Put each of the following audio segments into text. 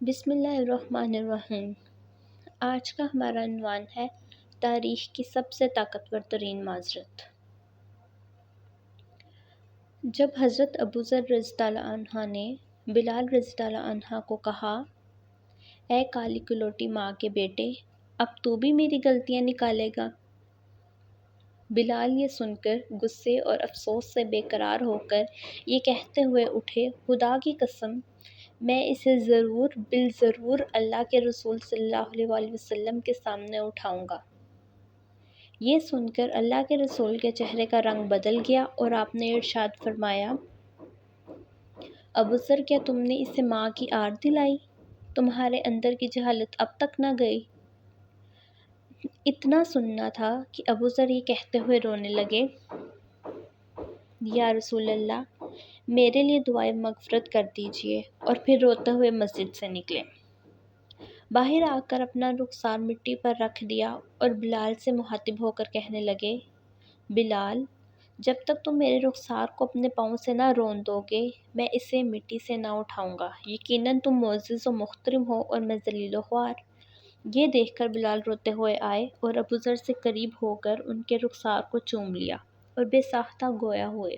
بسم اللہ الرحمن الرحیم۔ آج کا ہمارا عنوان ہے تاریخ کی سب سے طاقتور ترین معذرت۔ جب حضرت ابوذر رضی اللہ عنہ نے بلال رضی اللہ عنہ کو کہا، اے کالی کلوٹی ماں کے بیٹے، اب تو بھی میری غلطیاں نکالے گا؟ بلال یہ سن کر غصے اور افسوس سے بے قرار ہو کر یہ کہتے ہوئے اٹھے، خدا کی قسم، میں اسے ضرور بالضرور اللہ کے رسول صلی اللہ علیہ وآلہ وسلم کے سامنے اٹھاؤں گا۔ یہ سن کر اللہ کے رسول کے چہرے کا رنگ بدل گیا اور آپ نے ارشاد فرمایا، ابوذر، کیا تم نے اسے ماں کی آر دلائی؟ تمہارے اندر کی جہالت اب تک نہ گئی؟ اتنا سننا تھا کہ ابوذر یہ کہتے ہوئے رونے لگے، یا رسول اللہ، میرے لیے دعائے مغفرت کر دیجئے، اور پھر روتے ہوئے مسجد سے نکلے۔ باہر آ کر اپنا رخسار مٹی پر رکھ دیا اور بلال سے مخاطب ہو کر کہنے لگے، بلال، جب تک تم میرے رخسار کو اپنے پاؤں سے نہ رون دو گے، میں اسے مٹی سے نہ اٹھاؤں گا۔ یقیناً تم معزز و محترم ہو اور میں ذلیل و خوار۔ یہ دیکھ کر بلال روتے ہوئے آئے اور ابوذر سے قریب ہو کر ان کے رخسار کو چوم لیا اور بے ساختہ گویا ہوئے،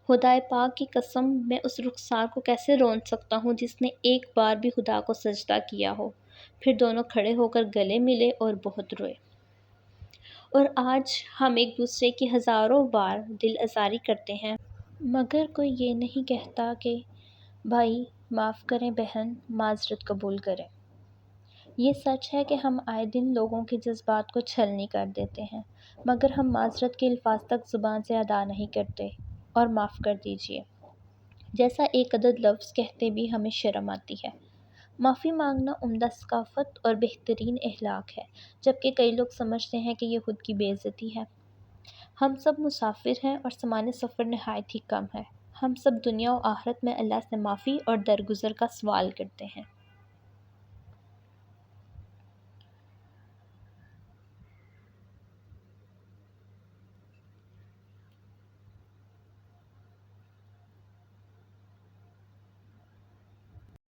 خدائے پاک کی قسم، میں اس رخسار کو کیسے رون سکتا ہوں جس نے ایک بار بھی خدا کو سجدہ کیا ہو؟ پھر دونوں کھڑے ہو کر گلے ملے اور بہت روئے۔ اور آج ہم ایک دوسرے کی ہزاروں بار دل آزاری کرتے ہیں، مگر کوئی یہ نہیں کہتا کہ بھائی معاف کریں، بہن معذرت قبول کریں۔ یہ سچ ہے کہ ہم آئے دن لوگوں کے جذبات کو چھلنی کر دیتے ہیں، مگر ہم معذرت کے الفاظ تک زبان سے ادا نہیں کرتے، اور معاف کر دیجئے جیسا ایک عدد لفظ کہتے بھی ہمیں شرم آتی ہے۔ معافی مانگنا عمدہ ثقافت اور بہترین اخلاق ہے، جبکہ کئی لوگ سمجھتے ہیں کہ یہ خود کی بے عزتی ہے۔ ہم سب مسافر ہیں اور سامان سفر نہایت ہی کم ہے۔ ہم سب دنیا و آخرت میں اللہ سے معافی اور درگزر کا سوال کرتے ہیں۔